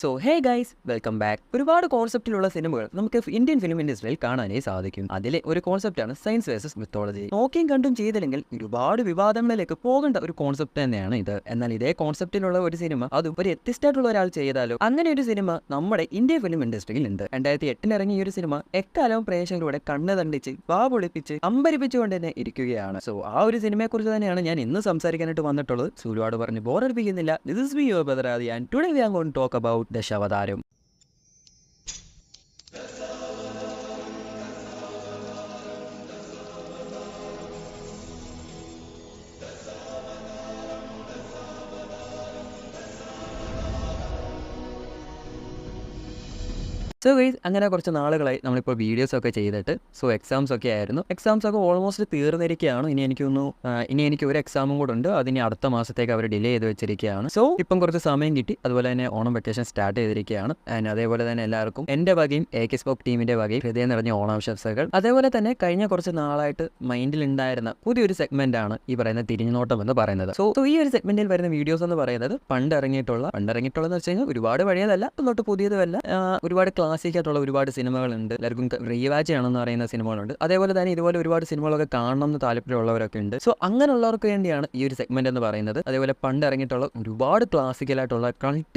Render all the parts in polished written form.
So hey guys, welcome back. ഒരുപാട് കോൺസെപ്റ്റിലുള്ള സിനിമകൾ നമുക്ക് ഇന്ത്യൻ ഫിലിം ഇൻഡസ്ട്രിയിൽ കാണാനേ സാധിക്കും. അതിലെ ഒരു കോൺസെപ്റ്റാണ് സയൻസ് വേഴ്സസ് മിത്തോളജി. നോക്കിയും കണ്ടും ചെയ്തില്ലെങ്കിൽ ഒരുപാട് വിവാദങ്ങളിലേക്ക് പോകേണ്ട ഒരു കോൺസെപ്റ്റ് തന്നെയാണ് ഇത്. എന്നാൽ ഇതേ കോൺസെപ്റ്റിലുള്ള ഒരു സിനിമ അതും ഒരു വ്യത്യസ്തമായിട്ടുള്ള ഒരാൾ ചെയ്താലോ, അങ്ങനെ ഒരു സിനിമ നമ്മുടെ ഇന്ത്യൻ ഫിലിം ഇൻഡസ്ട്രിയിൽ ഉണ്ട്. 2008 ഇറങ്ങിയ ഒരു സിനിമ എക്കാലവും പ്രേക്ഷകരുടെ കണ്ണ് തണ്ടിച്ച് വാ പൊളിപ്പിച്ച് അമ്പരിപ്പിച്ചുകൊണ്ട് തന്നെ ഇരിക്കുകയാണ്. സോ ആ ഒരു സിനിമയെ കുറിച്ച് തന്നെയാണ് ഞാൻ ഇന്ന് സംസാരിക്കാനായിട്ട് വന്നിട്ടുള്ളത്. ഒരുപാട് പറഞ്ഞ് ബോറടിപ്പിക്കുന്നില്ല. This is me, your brother Adi, and today we are going to talk about Dashavatara. So guys, അങ്ങനെ കുറച്ച് നാളുകളായി നമ്മളിപ്പോൾ വീഡിയോസൊക്കെ ചെയ്തിട്ട് എക്സാംസ് ഒക്കെ ആയിരുന്നു. എക്സാംസ് ഒക്കെ ഓൾമോസ്റ്റ് തീർന്നിരിക്കുകയാണ്. ഇനി എനിക്ക് ഒരു എക്സാമും കൂടെ ഉണ്ട്. അതിനി അടുത്ത മാസത്തേക്ക് അവർ ഡിലേ ചെയ്ത് വെച്ചിരിക്കുകയാണ്. സോ ഇപ്പം കുറച്ച് സമയം കിട്ടി. അതുപോലെ തന്നെ ഓണം വെക്കേഷൻ സ്റ്റാർട്ട് ചെയ്തിരിക്കുകയാണ്. ആൻഡ് അതേപോലെ തന്നെ എല്ലാവർക്കും എൻ്റെ വകയും AK-SPOK ടീമിൻ്റെ വകയും ഹൃദയം നിറഞ്ഞ ഓണാശംസകൾ. അതേപോലെ തന്നെ കഴിഞ്ഞ കുറച്ച് നാളായിട്ട് മൈൻഡിലുണ്ടായിരുന്ന പുതിയൊരു സെഗ്മെന്റ് ആണ് ഈ പറയുന്ന തിരിഞ്ഞുനോട്ടം എന്ന് പറയുന്നത്. സോ ഈ ഒരു സെഗ്മെന്റിൽ വരുന്ന വീഡിയോസ് എന്ന് പറയുന്നത് പണ്ട് ഇറങ്ങിയിട്ടുള്ളതെന്ന് വെച്ച് കഴിഞ്ഞാൽ ഒരുപാട് പഴയതല്ല, തൊട്ട് പുതിയതുമല്ല. ഒരുപാട് ക്ലാസിക്കായിട്ടുള്ള ഒരുപാട് സിനിമകളുണ്ട്. എല്ലാവർക്കും റീവാച്ച് ചെയ്യണമെന്ന് പറയുന്ന സിനിമകളുണ്ട്. അതേപോലെ തന്നെ ഇതുപോലെ ഒരുപാട് സിനിമകളൊക്കെ കാണണം എന്ന് താല്പര്യമുള്ളവരൊക്കെ ഉണ്ട്. സോ അങ്ങനെയുള്ളവർക്ക് വേണ്ടിയാണ് ഈ ഒരു സെഗ്മെന്റ് എന്ന് പറയുന്നത്. അതേപോലെ പണ്ട് ഇറങ്ങിയിട്ടുള്ള ഒരുപാട് ക്ലാസിക്കലായിട്ടുള്ള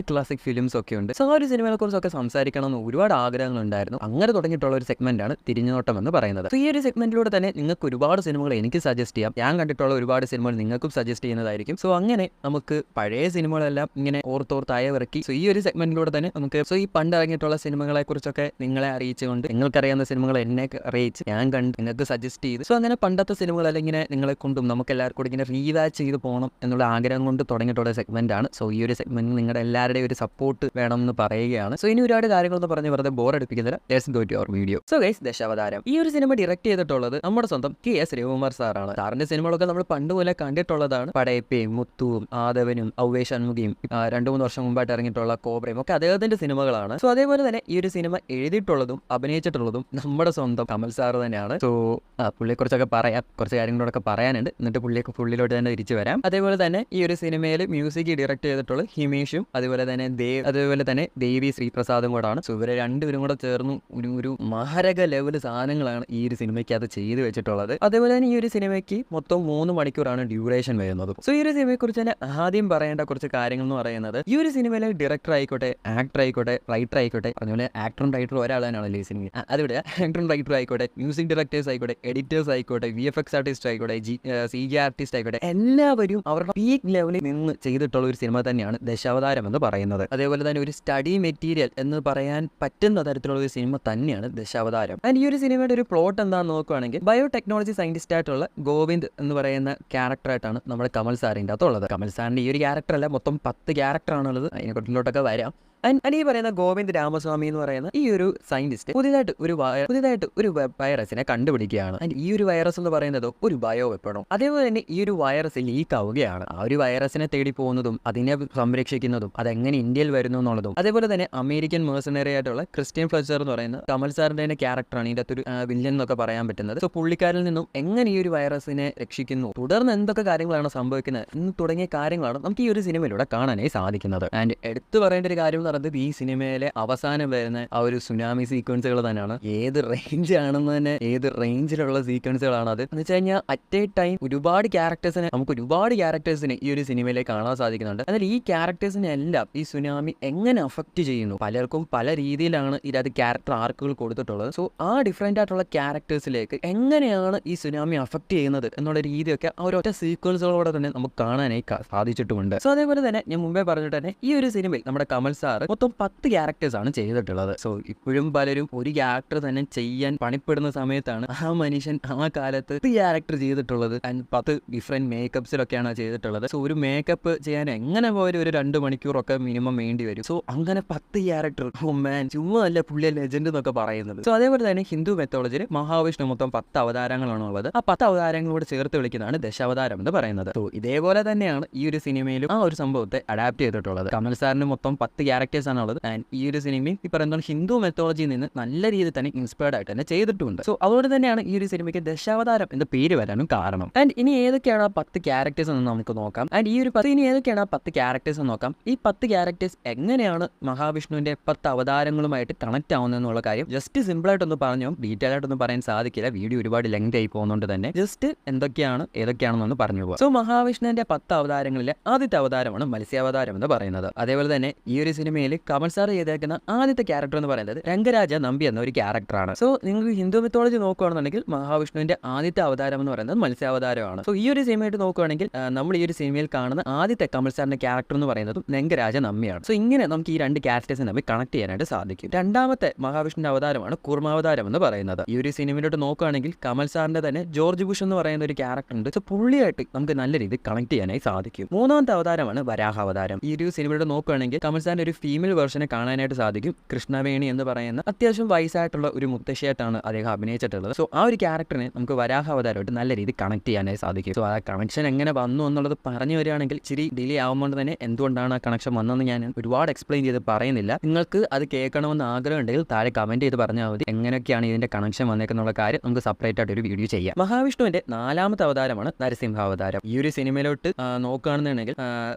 ക്ലാസിക് ഫിലിംസ് ഒക്കെ ഉണ്ട്. സോ ആ ഒരു സിനിമകളെ കുറിച്ചൊക്കെ സംസാരിക്കണം എന്ന് ഒരുപാട് ആഗ്രഹങ്ങളുണ്ടായിരുന്നു. അങ്ങനെ തുടങ്ങിയിട്ടുള്ള ഒരു സെഗ്മെന്റ് ആണ് തിരിഞ്ഞുനോട്ടം എന്ന് പറയുന്നത്. സോ ഈ ഒരു സെഗ്മെന്റിലൂടെ തന്നെ നിങ്ങൾക്ക് ഒരുപാട് സിനിമകൾ എനിക്ക് സജസ്റ്റ് ചെയ്യാം. ഞാൻ കണ്ടിട്ടുള്ള ഒരുപാട് സിനിമകൾ നിങ്ങൾക്കും സജസ്റ്റ് ചെയ്യുന്നതായിരിക്കും. സോ അങ്ങനെ നമുക്ക് പഴയ സിനിമകളെല്ലാം ഇങ്ങനെ ഓർത്തോർത്തായവിറക്കി ഈ ഒരു സെഗ്മെന്റിലൂടെ തന്നെ നമുക്ക് ഈ പണ്ട് ഇറങ്ങിയിട്ടുള്ള സിനിമകളെ കുറിച്ചൊക്കെ നിങ്ങളെ അറിയിച്ചുകൊണ്ട്, നിങ്ങൾക്കറിയാവുന്ന സിനിമകൾ എന്നെ അറിയിച്ച് ഞാൻ കണ്ട് നിങ്ങൾക്ക് സജസ്റ്റ് ചെയ്ത് അങ്ങനെ പണ്ടത്തെ സിനിമകളെല്ലാം ഇങ്ങനെ നിങ്ങളെ കൊണ്ടും നമുക്ക് എല്ലാവർക്കും കൂടി ഇങ്ങനെ റീവാച്ച് ചെയ്ത് പോകണം എന്നുള്ള ആഗ്രഹം കൊണ്ട് തുടങ്ങിയിട്ടുള്ള സെഗ്മെന്റ് ആണ്. സോ ഈ ഒരു സെഗ്മെന്റ് നിങ്ങളുടെ എല്ലാവരുടെയും ഒരു സപ്പോർട്ട് വേണം എന്ന് പറയുകയാണ്. സോ ഇനി ഒരുപാട് കാര്യങ്ങളൊന്ന് പറഞ്ഞ് വെറുതെ ബോർ അടിപ്പിക്കുന്നില്ല. Let's go to your video. So guys, Dasavatharam ഈ ഒരു സിനിമ ഡയറക്ട് ചെയ്തിട്ടുള്ളത് നമ്മുടെ സ്വന്തം KS രവികുമാർ സാറാണ്. സാറിന്റെ സിനിമകളൊക്കെ നമ്മൾ പണ്ട് പോലെ കണ്ടിട്ടുള്ളതാണ്. പടയപ്പയും മുത്തുവും ആദവനും ഔവേശ് അൻമുഖിയും 2-3 വർഷം മുമ്പായിട്ട് ഇറങ്ങിയിട്ടുള്ള കോബ്രയും ഒക്കെ അദ്ദേഹത്തിന്റെ സിനിമകളാണ്. സോ അതേപോലെ തന്നെ ഈ ഒരു സിനിമ എഴുതിയിട്ടുള്ളതും അഭിനയിച്ചിട്ടുള്ളതും നമ്മുടെ സ്വന്തം കമൽ സാറ് തന്നെയാണ്. സോ പുള്ളിയെക്കുറിച്ചൊക്കെ പറയാം, കുറച്ച് കാര്യങ്ങളോടൊക്കെ പറയാനുണ്ട്. എന്നിട്ട് പുള്ളിയിലോട്ട് തന്നെ തിരിച്ചു വരാം. അതേപോലെ തന്നെ ഈ ഒരു സിനിമയിൽ മ്യൂസിക് ഡയറക്ട് ചെയ്തിട്ടുള്ളത് ഹിമേഷും അതേപോലെ തന്നെ ദേവി ശ്രീപ്രസാദും കൂടാണ്. സോ ഇവരെ രണ്ടുപേരും കൂടെ ചേർന്ന് ഒരു മഹാരക ലെവൽ സാധനങ്ങളാണ് ഈ ഒരു സിനിമയ്ക്ക് അത് ചെയ്തു വെച്ചിട്ടുള്ളത്. അതേപോലെ തന്നെ ഈ ഒരു സിനിമയ്ക്ക് മൊത്തം 3 മണിക്കൂറാണ് ഡ്യൂറേഷൻ വരുന്നത്. സോ ഈ ഒരു സിനിമയെ കുറിച്ച് തന്നെ ആദ്യം പറയേണ്ട കുറച്ച് കാര്യങ്ങൾ എന്ന് പറയുന്നത്, ഈ ഒരു സിനിമയിലെ ഡയറക്ടർ ആയിക്കോട്ടെ, ആക്ടർ ആയിക്കോട്ടെ, റൈറ്റർ ആയിക്കോട്ടെ, അതുപോലെ ആക്ടറും റൈറ്ററും ഒരാൾ തന്നെയാണല്ലോ ഈ സിനിമ. അതിവിടെ ആക്ടറും റൈറ്ററും ആയിക്കോട്ടെ, മ്യൂസിക് ഡയറക്ടേഴ്സ് ആയിക്കോട്ടെ, എഡിറ്റേഴ്സ് ആയിക്കോട്ടെ, VFX ആർട്ടിസ്റ്റ് ആയിക്കോട്ടെ, CG ആർട്ടിസ്റ്റ് ആയിക്കോട്ടെ, എല്ലാവരും അവരുടെ പീക്ക് ലെവലിൽ നിന്ന് ചെയ്തിട്ടുള്ള ഒരു സിനിമ തന്നെയാണ് ദശാവതാരം എന്ന് പറയുന്നത്. അതേപോലെ തന്നെ ഒരു സ്റ്റഡി മെറ്റീരിയൽ എന്ന് പറയാൻ പറ്റുന്ന തരത്തിലുള്ള ഒരു സിനിമ തന്നെയാണ് ദശാവതാരം. ആൻഡ് ഈ ഒരു സിനിമയുടെ ഒരു പ്ലോട്ട് എന്താണെന്ന് നോക്കുകയാണെങ്കിൽ, ബയോടെക്നോളജി സയന്റിസ്റ്റ് ആയിട്ടുള്ള ഗോവിന്ദ് എന്ന് പറയുന്ന ക്യാരക്ടറായിട്ടാണ് നമ്മുടെ കമൽ സാറിൻ്റെ അകത്തുള്ളത്. കമൽ സാറിന്റെ ഈ ഒരു ക്യാരക്ടറല്ല, മൊത്തം 10 ക്യാരക്ടറാണുള്ളത്. അതിനെക്കുറിച്ചിലോട്ടൊക്കെ വരാം. ഈ പറയുന്ന ഗോവിന്ദ് രാമസ്വാമി എന്ന് പറയുന്ന ഈ ഒരു സയന്റിസ്റ്റ് പുതിയതായിട്ട് ഒരു വൈറസിനെ കണ്ടുപിടിക്കുകയാണ്. ഈ ഒരു വൈറസ് എന്ന് പറയുന്നത് ഒരു ബയോ വെപ്പണോ. അതേപോലെ തന്നെ ഈ ഒരു വൈറസ് ലീക്ക് ആവുകയാണ്. ആ ഒരു വൈറസിനെ തേടി പോകുന്നതും അതിനെ സംരക്ഷിക്കുന്നതും അതെങ്ങനെ ഇന്ത്യയിൽ വരുന്നു എന്നുള്ളതും, അതേപോലെ തന്നെ അമേരിക്കൻ മേഴ്സണറി ആയിട്ടുള്ള ക്രിസ്ത്യൻ ഫ്ലെച്ചർ എന്ന് പറയുന്ന കമൽ സാറിന്റെ തന്നെ ക്യാരക്ടറാണ് ഇതിന്റെ ഒരു വില്ലൻ എന്നൊക്കെ പറയാൻ പറ്റുന്നത്. സോ പുള്ളിക്കാരിൽ നിന്നും എങ്ങനെ ഈ ഒരു വൈറസിനെ രക്ഷിക്കുന്നു, തുടർന്ന് എന്തൊക്കെ കാര്യങ്ങളാണ് സംഭവിക്കുന്നത് എന്ന് തുടങ്ങിയ കാര്യങ്ങളാണ് നമുക്ക് ഈ ഒരു സിനിമയിലൂടെ കാണാനായി സാധിക്കുന്നത്. ആൻഡ് എടുത്തു പറയേണ്ട ഒരു കാര്യം ഈ സിനിമയിലെ അവസാനം വരുന്ന ആ ഒരു സുനാമി സീക്വൻസുകൾ തന്നെയാണ്. ഏത് റേഞ്ചിലുള്ള സീക്വൻസുകളാണ് അത് എന്ന് വെച്ച് കഴിഞ്ഞാൽ, അറ്റ് എ ടൈം ഒരുപാട് ക്യാരക്ടേഴ്സിനെ ഈ ഒരു സിനിമയിലേക്ക് കാണാൻ സാധിക്കുന്നുണ്ട്. എന്നാൽ ഈ ക്യാരക്ടേഴ്സിനെ എല്ലാം ഈ സുനാമി എങ്ങനെ അഫക്റ്റ് ചെയ്യുന്നു, പലർക്കും പല രീതിയിലാണ് ഇതിനകത്ത് ക്യാരക്ടർ ആർക്കുകൾ കൊടുത്തിട്ടുള്ളത്. സോ ആ ഡിഫറെന്റ് ആയിട്ടുള്ള ക്യാരക്ടേഴ്സിലേക്ക് എങ്ങനെയാണ് ഈ സുനാമി അഫക്റ്റ് ചെയ്യുന്നത് എന്നുള്ള രീതിയൊക്കെ ആ ഒരു ഒറ്റ സീക്വൻസുകളോടെ തന്നെ നമുക്ക് കാണാനായി സാധിച്ചിട്ടുമുണ്ട്. സോ അതേപോലെ തന്നെ ഞാൻ മുമ്പേ പറഞ്ഞിട്ട് തന്നെ ഈ ഒരു സിനിമയിൽ നമ്മുടെ കമൽ സാർ മൊത്തം 10 ക്യാരക്ടേഴ്സാണ് ചെയ്തിട്ടുള്ളത്. സോ ഇപ്പോഴും പലരും ഒരു ക്യാരക്ടർ തന്നെ ചെയ്യാൻ പണിപ്പെടുന്ന സമയത്താണ് ആ മനുഷ്യൻ ആ കാലത്ത് 10 ക്യാരക്ടർ ചെയ്തിട്ടുള്ളത്. ആൻഡ് 10 ഡിഫറെന്റ് മേക്കപ്സിലൊക്കെയാണ് ചെയ്തിട്ടുള്ളത്. സോ ഒരു മേക്കപ്പ് ചെയ്യാൻ എങ്ങനെ പോലും ഒരു 2 മണിക്കൂറൊക്കെ മിനിമം വേണ്ടി വരും. സോ അങ്ങനെ 10 ക്യാരക്ടർ, ചുമ്മാ അല്ല പുള്ളിയെ ലെജൻഡ് എന്നൊക്കെ പറയുന്നത്. സോ അതേപോലെ തന്നെ ഹിന്ദു മെത്തോളജിയിൽ മഹാവിഷ്ണു മൊത്തം 10 അവതാരങ്ങളാണ് ഉള്ളത്. ആ 10 അവതാരങ്ങളോട് ചേർത്ത് വിളിക്കുന്നതാണ് ദശാവതാരം എന്ന് പറയുന്നത്. സോ ഇതേപോലെ തന്നെയാണ് ഈ ഒരു സിനിമയിലും ആ ഒരു സംഭവത്തെ അഡാപ്റ്റ് ചെയ്തിട്ടുള്ളത്. കമൽ സാറിന് മൊത്തം 10 ക്യാരക്ടർ ക്യാരക്ടേഴ്സ് ആണ് ഉള്ളത്. ആൻഡ് ഈ ഒരു സിനിമയും ഈ പറയുന്ന ഹിന്ദു മെത്തോളജിയിൽ നിന്ന് നല്ല രീതിയിൽ തന്നെ ഇൻസ്പയർഡ് ആയിട്ട് തന്നെ ചെയ്തിട്ടുണ്ട്. സോ അതുകൊണ്ട് തന്നെയാണ് ഈ ഒരു സിനിമയ്ക്ക് ദശാവതാരം എന്ന പേര് വരാനും കാരണം. ആൻഡ് ഇനി ഏതൊക്കെയാണ് ആ 10 ക്യാരക്ടേഴ്സ് എന്ന് നമുക്ക് നോക്കാം. ആൻഡ് ഈ ഒരു ഇനി ഏതൊക്കെയാണ് ആ 10 ക്യാരക്ടേഴ്സ് എന്ന് നോക്കാം. ഈ 10 ക്യാരക്ടേഴ്സ് എങ്ങനെയാണ് മഹാവിഷ്ണുവിന്റെ 10 അവതാരങ്ങളുമായിട്ട് കണക്ട് ആവുന്നതെന്നുള്ള കാര്യം ജസ്റ്റ് സിമ്പിൾ ആയിട്ടൊന്ന് പറഞ്ഞു, ഡീറ്റെയിൽ ആയിട്ടൊന്നും പറയാൻ സാധിക്കില്ല, വീഡിയോ ഒരുപാട് ലെങ്ത് ആയി പോകുന്നതുകൊണ്ട് തന്നെ ജസ്റ്റ് ഏതൊക്കെയാണെന്നൊന്ന് പറഞ്ഞു പോകാം. സോ മഹാവിഷ്ണുവിന്റെ 10 അവതാരങ്ങളിലെ ആദ്യത്തെ അവതാരമാണ് മത്സ്യാവതാരം എന്ന് പറയുന്നത്. അതേപോലെ തന്നെ ഈ ഒരു സിനിമയിൽ കമൽ സാർ ചെയ്തേക്കുന്ന ആദ്യത്തെ ക്യാരക്ടർ എന്ന് പറയുന്നത് രംഗരാജ നമ്പി എന്ന ഒരു ക്യാരക്ടറാണ്. സോ നിങ്ങൾക്ക് ഹിന്ദു മിത്തോളജി നോക്കുകയാണെന്നുണ്ടെങ്കിൽ മഹാവിഷ്ണുവിന്റെ ആദ്യത്തെ അവതാരം എന്ന് പറയുന്നത് മത്സ്യാവതാരമാണ്. സോ ഈ ഒരു സിനിമയായിട്ട് നോക്കുകയാണെങ്കിൽ നമ്മൾ ഈ ഒരു സിനിമയിൽ കാണുന്ന ആദ്യത്തെ കമൽ സാറിന്റെ ക്യാരക്ടർ എന്ന് പറയുന്നതും രംഗരാജ നമ്മിയാണ്. സോ ഇങ്ങനെ നമുക്ക് ഈ 2 ക്യാരക്ടേഴ്സിനെ തമ്മിൽ കണക്ട് ചെയ്യാനായിട്ട് സാധിക്കും. രണ്ടാമത്തെ മഹാവിഷ്ണുവിന്റെ അവതാരമാണ് കൂർമാവതാരം എന്ന് പറയുന്നത്. ഈ ഒരു സിനിമയിലോട്ട് നോക്കുകയാണെങ്കിൽ കമൽ സാറിന്റെ തന്നെ ജോർജ് ബുഷ് എന്ന് പറയുന്ന ഒരു ക്യാരക്ടർ ഉണ്ട്. സോ പുള്ളിയായിട്ട് നമുക്ക് നല്ല രീതിയിൽ കണക്ട് ചെയ്യാനായി സാധിക്കും. മൂന്നാമത്തെ അവതാരമാണ് വരാഹാവതാരം. ഈ ഒരു സിനിമയിലോട്ട് നോക്കുകയാണെങ്കിൽ കമൽ സാറിന്റെ ഒരു ഫീമെയിൽ വേർഷനെ കാണാനായിട്ട് സാധിക്കും. കൃഷ്ണവേണി എന്ന് പറയുന്ന അത്യാവശ്യം വയസ്സായിട്ടുള്ള ഒരു മുത്തശ്ശിയായിട്ടാണ് അദ്ദേഹം അഭിനയിച്ചിട്ടുള്ളത്. സോ ആ ഒരു ക്യാരക്ടറിനെ നമുക്ക് വരാഹാവതാരമായിട്ട് നല്ല രീതിയിൽ കണക്ട് ചെയ്യാനായി സാധിക്കും. സോ ആ കണക്ഷൻ എങ്ങനെ വന്നു എന്നുള്ളത് പറഞ്ഞു വരികയാണെങ്കിൽ ഇച്ചിരി ഡിലേ ആവുമ്പോൾ തന്നെ എന്തുകൊണ്ടാണ് ആ കണക്ഷൻ വന്നതെന്ന് ഞാൻ ഒരുപാട് എക്സ്പ്ലെയിൻ ചെയ്ത് പറയുന്നില്ല. നിങ്ങൾക്ക് അത് കേൾക്കണമെന്ന് ആഗ്രഹം ഉണ്ടെങ്കിൽ താഴെ കമന്റ് ചെയ്ത് പറഞ്ഞാൽ മതി എങ്ങനെയൊക്കെയാണ് ഇതിന്റെ കണക്ഷൻ വന്നേക്കെന്നുള്ള കാര്യം നമുക്ക് സെപ്പറേറ്റ് ആയിട്ട് ഒരു വീഡിയോ ചെയ്യാം. മഹാവിഷ്ണുവിന്റെ 4ാമത്തെ അവതാരമാണ് നരസിംഹാവതാരം. ഈ ഒരു സിനിമയിലോട്ട് നോക്കുകയാണെന്നുണ്ടെങ്കിൽ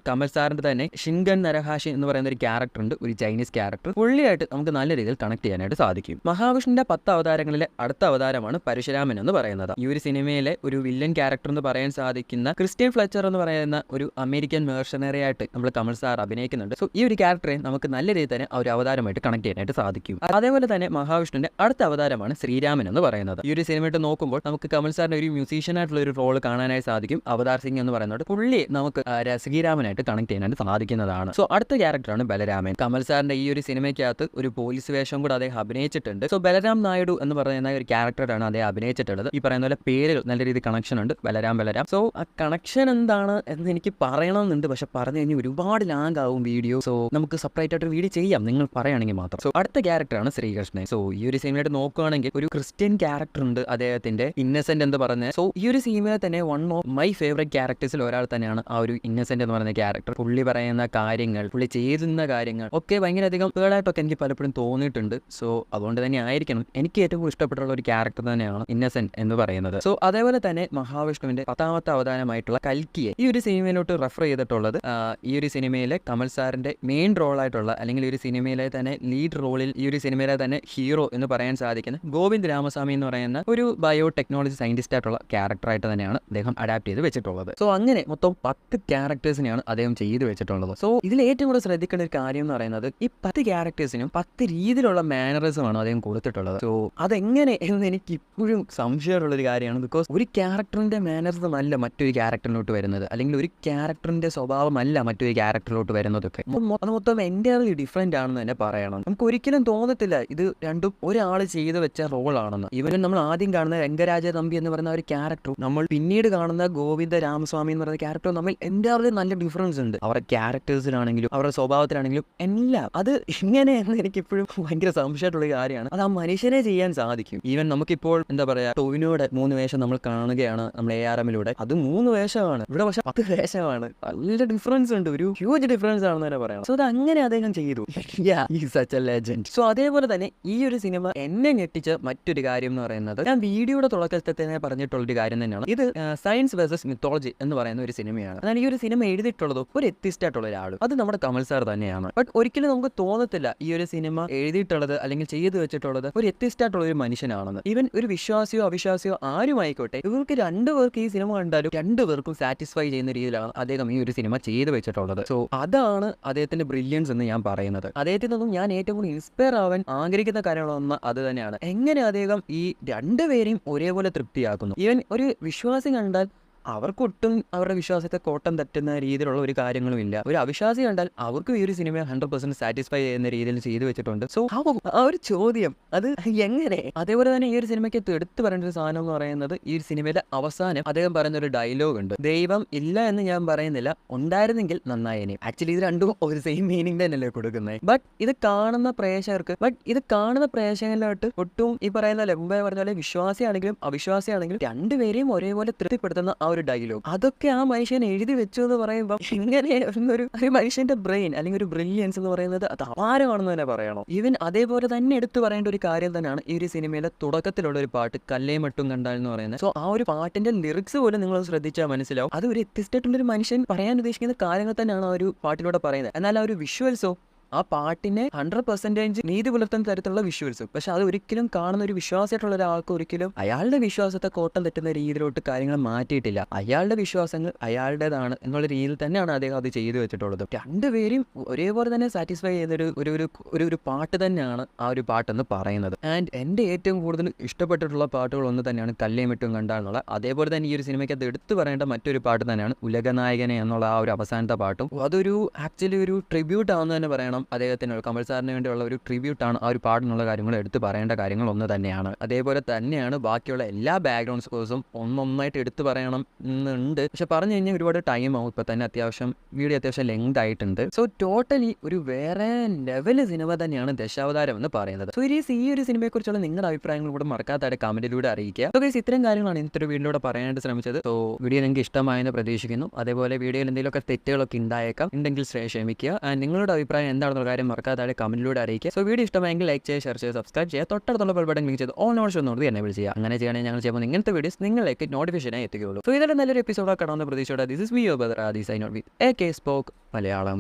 കമൽ സാറിന്റെ തന്നെ ഷിൻഗൻ നരഹാഷി എന്ന് പറയുന്ന ഒരു ക്യാരക്ടർ ഉണ്ട്, ഒരു ചൈനീസ് ക്യാരക്ടർ. പുള്ളിയായിട്ട് നമുക്ക് നല്ല രീതിയിൽ കണക്ട് ചെയ്യാനായിട്ട് സാധിക്കും. മഹാവിഷ്ണുവിന്റെ 10 അവതാരങ്ങളിലെ അടുത്ത അവതാരമാണ് പരശുരാമൻ എന്ന് പറയുന്നത്. ഈ ഒരു സിനിമയിലെ ഒരു വില്ലൻ ക്യാരക്ടർ എന്ന് പറയാൻ സാധിക്കുന്ന ക്രിസ്ത്യൻ ഫ്ലെച്ചർ എന്ന് പറയുന്ന ഒരു അമേരിക്കൻ മേർഷനറി ആയിട്ട് നമ്മൾ കമൽ സാർ അഭിനയിക്കുന്നുണ്ട്. സോ ഈ ഒരു ക്യാരക്ടറെ നമുക്ക് നല്ല രീതിയിൽ തന്നെ ആ ഒരു അവതാരമായിട്ട് കണക്ട് ചെയ്യാനായിട്ട് സാധിക്കും. അതേപോലെ തന്നെ മഹാവിഷ്ണുവിന്റെ അടുത്ത അവതാരമാണ് ശ്രീരാമൻ എന്ന് പറയുന്നത്. ഈ ഒരു സിനിമയായിട്ട് നോക്കുമ്പോൾ നമുക്ക് കമൽ സാറിന്റെ ഒരു മ്യൂസീഷ്യൻ ആയിട്ടുള്ള ഒരു റോൾ കാണാനായി സാധിക്കും. അവതാർ സിംഗ് എന്ന് പറയുന്നത് പുള്ളി നമുക്ക് ശ്രീരാമനായിട്ട് കണക്ട് ചെയ്യാനായിട്ട് സാധിക്കുന്നതാണ്. സോ അടുത്ത ക്യാരക്ടറാണ് ബലരാമൻ. കമൽ സാറിന്റെ ഈ ഒരു സിനിമയ്ക്കകത്ത് ഒരു പോലീസ് വേഷം കൂടെ അദ്ദേഹം അഭിനയിച്ചിട്ടുണ്ട്. സോ ബലരാം നായിഡു എന്ന് പറയുന്ന ഒരു ക്യാരക്ടറാണ് അദ്ദേഹം അഭിനയിച്ചിട്ടുള്ളത്. ഈ പറയുന്ന പോലെ പേരിൽ നല്ല രീതിയിൽ കണക്ഷൻ ഉണ്ട്, ബലരാം. സോ ആ കണക്ഷൻ എന്താണ് എന്ന് എനിക്ക് പറയണമെന്നുണ്ട്, പക്ഷെ പറഞ്ഞു കഴിഞ്ഞാൽ ഒരുപാട് ലാഗ് ആവും വീഡിയോ. സോ നമുക്ക് സെപ്പറേറ്റ് ആയിട്ട് വീഡിയോ ചെയ്യാം നിങ്ങൾ പറയുകയാണെങ്കിൽ മാത്രം. സോ അടുത്ത ക്യാരക്ടറാണ് ശ്രീകൃഷ്ണൻ. സോ ഈ ഒരു സിനിമയായിട്ട് നോക്കുകയാണെങ്കിൽ ഒരു ക്രിസ്ത്യൻ ക്യാരക്ടർ ഉണ്ട് അദ്ദേഹത്തിന്റെ, ഇന്നസെന്റ് എന്ന് പറഞ്ഞ. സോ ഈ ഒരു സിനിമയിൽ തന്നെ വൺ ഓഫ് മൈ ഫേവറേറ്റ് ക്യാരക്ടേഴ്സിൽ ഒരാൾ തന്നെയാണ് ആ ഒരു ഇന്നസെന്റ് എന്ന് പറയുന്ന ക്യാരക്ടർ. പുള്ളി പറയുന്ന കാര്യങ്ങൾ, പുള്ളി ചെയ്യുന്ന കാര്യങ്ങൾ ഒക്കെ ഭയങ്കരധികം പേളായിട്ടൊക്കെ എനിക്ക് പലപ്പോഴും തോന്നിയിട്ടുണ്ട്. സോ അതുകൊണ്ട് തന്നെ ആയിരിക്കണം എനിക്ക് ഏറ്റവും ഇഷ്ടപ്പെട്ടുള്ള ഒരു ക്യാരക്ടർ തന്നെയാണ് ഇന്നസെന്റ് എന്ന് പറയുന്നത്. സോ അതേപോലെ തന്നെ മഹാവിഷ്ണുവിന്റെ 10ാമത്തെ അവതാരമായിട്ടുള്ള കൽക്കിയെ ഈ ഒരു സിനിമയിലോട്ട് റെഫർ ചെയ്തിട്ടുള്ളത് ഈ ഒരു സിനിമയിലെ കമൽ സാറിന്റെ മെയിൻ റോളായിട്ടുള്ള, അല്ലെങ്കിൽ ഈ ഒരു സിനിമയിലെ തന്നെ ലീഡ് റോളിൽ, ഈ ഒരു സിനിമയിലെ തന്നെ ഹീറോ എന്ന് പറയാൻ സാധിക്കുന്ന ഗോവിന്ദ് രാമസ്വാമി എന്ന് പറയുന്ന ഒരു ബയോടെക്നോളജി സയന്റിസ്റ്റ് ആയിട്ടുള്ള ക്യാരക്ടറായിട്ട് തന്നെയാണ് അദ്ദേഹം അഡാപ്റ്റ് ചെയ്ത് വെച്ചിട്ടുള്ളത്. സോ അങ്ങനെ മൊത്തം 10 ക്യാരക്ടേഴ്സിനെയാണ് അദ്ദേഹം ചെയ്ത് വെച്ചിട്ടുള്ളത്. സോ ഇതിൽ ഏറ്റവും കൂടുതൽ ശ്രദ്ധിക്കേണ്ട ഒരു കാര്യം എന്ന് പറയുന്നത് ഈ 10 ക്യാരക്ടേഴ്സിനും 10 രീതിയിലുള്ള മാനറിസമാണ് അദ്ദേഹം കൊടുത്തിട്ടുള്ളത്. സോ അതെങ്ങനെ എന്ന് എനിക്ക് ഇപ്പോഴും സംശയമുള്ള ഒരു കാര്യമാണ്. ബിക്കോസ് ഒരു ക്യാരക്ടറിന്റെ മാനറിസം അല്ല മറ്റൊരു ക്യാരക്ടറിലോട്ട് വരുന്നത്, അല്ലെങ്കിൽ ഒരു ക്യാരക്ടറിന്റെ സ്വഭാവമല്ല മറ്റൊരു ക്യാരക്ടറിലോട്ട് വരുന്നതൊക്കെ. അത് മൊത്തം എൻ്റയർലി ഡിഫറെന്റ് ആണെന്ന് തന്നെ പറയണം. നമുക്ക് ഒരിക്കലും തോന്നത്തില്ല ഇത് രണ്ടും ഒരാൾ ചെയ്ത് വെച്ച റോളാണെന്ന്. ഇവനും നമ്മൾ ആദ്യം കാണുന്ന രംഗരാജ തമ്പി എന്ന് പറയുന്ന ഒരു ക്യാരക്ടറും നമ്മൾ പിന്നീട് കാണുന്ന ഗോവിന്ദ രാമസ്വാമി എന്ന് പറയുന്ന ക്യാരക്ടറും തമ്മിൽ എൻ്റയർലി നല്ല ഡിഫറൻസ് ഉണ്ട്. അവരുടെ ക്യാരക്ടേഴ്സിലാണെങ്കിലും അവരുടെ സ്വഭാവത്തിലാണെങ്കിലും എല്ലാം. അത് എങ്ങനെയെന്ന് എനിക്കിപ്പോഴും ഭയങ്കര സംശയമായിട്ടുള്ള കാര്യമാണ്. അത് ആ മനുഷ്യനെ ചെയ്യാൻ സാധിക്കും. ഈവൻ നമുക്കിപ്പോൾ എന്താ പറയാ, ടോവിനോയുടെ 3 വേഷം നമ്മൾ കാണുകയാണ് നമ്മൾ ARMലൂടെ. അത് 3 വേഷമാണ്, ഇവിടെ പക്ഷെ 10 വേഷമാണ്. നല്ല ഡിഫറൻസ് ഉണ്ട്, ഒരു ഹ്യൂജ് ഡിഫറൻസ് ആണെന്ന് തന്നെ പറയാം. സോ അത് അങ്ങനെ അദ്ദേഹം ചെയ്തു. Such A legend. സോ അതേപോലെ തന്നെ ഈ ഒരു സിനിമ എന്നെ ഞെട്ടിച്ച മറ്റൊരു കാര്യം എന്ന് പറയുന്നത്, ഞാൻ വീഡിയോയുടെ തുടക്കത്തിൽ തന്നെ പറഞ്ഞിട്ടുള്ളൊരു കാര്യം തന്നെയാണ്. ഇത് സയൻസ് വേഴ്സസ് മിത്തോളജി എന്ന് പറയുന്ന ഒരു സിനിമയാണ്. അതാണ് ഈ ഒരു സിനിമ എഴുതിയിട്ടുള്ളത് ഒരു എത്തിസ്റ്റ് ആയിട്ടുള്ള ഒരാൾ, അത് നമ്മുടെ കമൽ സാർ തന്നെയാണ്. ബട്ട് ഒരിക്കലും നമുക്ക് തോന്നത്തില്ല ഈ ഒരു സിനിമ എഴുതിയിട്ടുള്ളത് അല്ലെങ്കിൽ ചെയ്തു വെച്ചിട്ടുള്ളത് ഒരു എത്തിസ്റ്റ് ആയിട്ടുള്ള ഒരു മനുഷ്യനാണെന്ന്. ഈവൻ ഒരു വിശ്വാസിയോ അവിശ്വാസിയോ ആരുമായിക്കോട്ടെ, ഇവർക്ക് 2 പേർക്ക് ഈ സിനിമ കണ്ടാലും 2 പേർക്കും സാറ്റിസ്ഫൈ ചെയ്യുന്ന രീതിയിലാണ് അദ്ദേഹം ഈ ഒരു സിനിമ ചെയ്തു വെച്ചിട്ടുള്ളത്. സോ അതാണ് അദ്ദേഹത്തിന്റെ ബ്രില്യൻസ് എന്ന് ഞാൻ പറയുന്നത്. അദ്ദേഹത്തിൽ നിന്നും ഞാൻ ഏറ്റവും കൂടുതൽ ഇൻസ്പയർ ആവാൻ ആഗ്രഹിക്കുന്ന കാര്യങ്ങളൊന്ന് അത് തന്നെയാണ്. എങ്ങനെ അദ്ദേഹം ഈ 2 പേരെയും ഒരേപോലെ തൃപ്തിയാക്കുന്നു. ഈവൻ ഒരു വിശ്വാസി കണ്ടാൽ അവർക്കൊട്ടും അവരുടെ വിശ്വാസത്തെ കോട്ടം തട്ടുന്ന രീതിയിലുള്ള ഒരു കാര്യങ്ങളും ഇല്ല. ഒരു അവിശ്വാസി കണ്ടാൽ അവർക്കും ഈ ഒരു സിനിമ 100% സാറ്റിസ്ഫൈ ചെയ്യുന്ന രീതിയിൽ ചെയ്തു വെച്ചിട്ടുണ്ട്. സോ ആ ഒരു ചോദ്യം അത് എങ്ങനെ. അതേപോലെ തന്നെ ഈ ഒരു സിനിമയ്ക്ക് എടുത്തു പറയേണ്ട ഒരു സാധനം എന്ന് പറയുന്നത്, ഈ ഒരു സിനിമയുടെ അവസാനം അദ്ദേഹം പറയുന്ന ഒരു ഡയലോഗ് ഉണ്ട്. ദൈവം ഇല്ല എന്ന് ഞാൻ പറയുന്നില്ല, ഉണ്ടായിരുന്നെങ്കിൽ നന്നായേനെ. ആക്ച്വലി ഇത് രണ്ടും ഒരു സെയിം മീനിങ് തന്നെയല്ലേ കൊടുക്കുന്നത്. ബട്ട് ഇത് കാണുന്ന പ്രേക്ഷകരിലോട്ട് ഒട്ടും ഈ പറയുന്ന മുമ്പേ പറഞ്ഞ പോലെ വിശ്വാസിയാണെങ്കിലും അവിശ്വാസിയാണെങ്കിലും 2 പേരെയും ഒരേപോലെ തൃപ്തിപ്പെടുത്തുന്ന ഒരു ഡയലോഗ്, അതൊക്കെ ആ മനുഷ്യൻ എഴുതി വെച്ചു എന്ന് പറയുമ്പോൾ ഇങ്ങനെ ഒരു മനുഷ്യന്റെ ബ്രെയിൻ അല്ലെങ്കിൽ ഒരു ബ്രില്യൻസ് എന്ന് പറയുന്നത് അത് അപാരമാണെന്ന് തന്നെ പറയണം. ഈവൻ അതേപോലെ തന്നെ എടുത്തു പറയേണ്ട ഒരു കാര്യം തന്നെയാണ് ഈ ഒരു സിനിമയിലെ തുടക്കത്തിലുള്ള ഒരു പാട്ട് കല്ലേ മട്ടും കണ്ടാൽ എന്ന് പറയുന്നത്. സോ ആ ഒരു പാട്ടിന്റെ ലിറിക്സ് പോലും നിങ്ങൾ ശ്രദ്ധിച്ചാൽ മനസ്സിലാവും അത് ഒരു വ്യത്യസ്തമായിട്ടുള്ളൊരു മനുഷ്യൻ പറയാൻ ഉദ്ദേശിക്കുന്ന കാര്യങ്ങൾ തന്നെയാണ് ആ ഒരു പാട്ടിലൂടെ പറയുന്നത്. എന്നാൽ ആ ഒരു വിഷ്വൽസോ ആ പാട്ടിനെ 100% നീതി പുലർത്തുന്ന തരത്തിലുള്ള വിഷ്വൽസും. പക്ഷെ അത് ഒരിക്കലും കാണുന്ന ഒരു വിശ്വാസമായിട്ടുള്ള ഒരാൾക്ക് ഒരിക്കലും അയാളുടെ വിശ്വാസത്തെ കോട്ടം തെറ്റുന്ന രീതിയിലോട്ട് കാര്യങ്ങൾ മാറ്റിയിട്ടില്ല. അയാളുടെ വിശ്വാസങ്ങൾ അയാളുടേതാണ് എന്നുള്ള രീതിയിൽ തന്നെയാണ് അദ്ദേഹം അത് ചെയ്തു വെച്ചിട്ടുള്ളത്. രണ്ടുപേരും ഒരേപോലെ തന്നെ സാറ്റിസ്ഫൈ ചെയ്തൊരു ഒരു പാട്ട് തന്നെയാണ് ആ ഒരു പാട്ടെന്ന് പറയുന്നത്. ആൻഡ് എൻ്റെ ഏറ്റവും കൂടുതൽ ഇഷ്ടപ്പെട്ടിട്ടുള്ള പാട്ടുകൾ ഒന്ന് തന്നെയാണ് കല്ലേമിട്ടും കണ്ടാന്നുള്ള. അതേപോലെ തന്നെ ഈ ഒരു സിനിമയ്ക്ക് അത് എടുത്തു പറയേണ്ട മറ്റൊരു പാട്ട് തന്നെയാണ് ഉലകനായകനെ എന്നുള്ള ആ ഒരു അവസാനത്തെ പാട്ടും. അതൊരു ആക്ച്വലി ഒരു ട്രിബ്യൂട്ട് ആണെന്ന് തന്നെ പറയണം. അദ്ദേഹത്തിന് കമൽ സാറിന് വേണ്ടിയുള്ള ഒരു ട്രിബ്യൂട്ടാണ് ആ ഒരു പാടിനുള്ള കാര്യങ്ങൾ എടുത്തു പറയേണ്ട കാര്യങ്ങൾ ഒന്ന് തന്നെയാണ്. അതേപോലെ തന്നെയാണ് ബാക്കിയുള്ള എല്ലാ ബാക്ക്ഗ്രൗണ്ട് സ്കോഴ്സും ഒന്നൊന്നായിട്ട് എടുത്തു പറയണം എന്നുണ്ട്. പക്ഷെ പറഞ്ഞു കഴിഞ്ഞാൽ ഒരുപാട് ടൈം ആവും. ഇപ്പൊ തന്നെ വീഡിയോ അത്യാവശ്യം ലെങ്ത് ആയിട്ടുണ്ട്. സോ ടോട്ടലി ഒരു വേറെ ലെവല് സിനിമ തന്നെയാണ് ദശാവതാരം എന്ന് പറയുന്നത്. സോ ഈ ഒരു സിനിമയെ കുറിച്ചുള്ള നിങ്ങളുടെ അഭിപ്രായങ്ങൾ കൂടെ മറക്കാത്തായിട്ട് കമന്റിലൂടെ അറിയിക്കുക. സോ ഇത്തരം കാര്യങ്ങളാണ് ഇന്നത്തെ ഒരു വീഡിയോയിലൂടെ പറയാനായിട്ട് ശ്രമിച്ചത്. സോ വീഡിയോ നിങ്ങൾക്ക് ഇഷ്ടമായെന്ന് പ്രതീക്ഷിക്കുന്നു. അതേപോലെ വീഡിയോയിൽ എന്തെങ്കിലുമൊക്കെ തെറ്റുകളൊക്കെ ഉണ്ടായേക്കാം, ഉണ്ടെങ്കിൽ ക്ഷമിക്കുക. ആൻഡ് നിങ്ങളുടെ അഭിപ്രായം എന്താണെന്നുള്ള കാര്യം മറക്കാതെ കമന്റിലൂടെ അറിയിക്കുക. സോ വീഡിയോ ഇഷ്ടമായെങ്കിൽ ലൈക്ക് ചെയ്യുക, ഷെയർ ചെയ്യുക, സബ്സ്ക്രൈബ് ചെയ്യുക, തൊട്ടടുത്തുള്ള ബെൽ ബട്ടൺ ക്ലിക്ക് ചെയ്ത് ഓൾ നോട്ടിഫിക്കേഷൻ എനേബിൾ ചെയ്യുക. അങ്ങനെ ചെയ്യണമെങ്കിൽ ഞങ്ങൾ ചെയ്യുമ്പോൾ ഇങ്ങനത്തെ വീഡിയോസ് നിങ്ങളിലേക്ക് നോട്ടിഫിക്കേഷനായി എത്തുകയുള്ളൂ. സോ ഇതിന്റെ നല്ലൊരു എപ്പിസോഡ് കാണുന്ന പ്രതീക്ഷയോടെ this is me your brother Aadi sign out with AK Spoke Malayalam.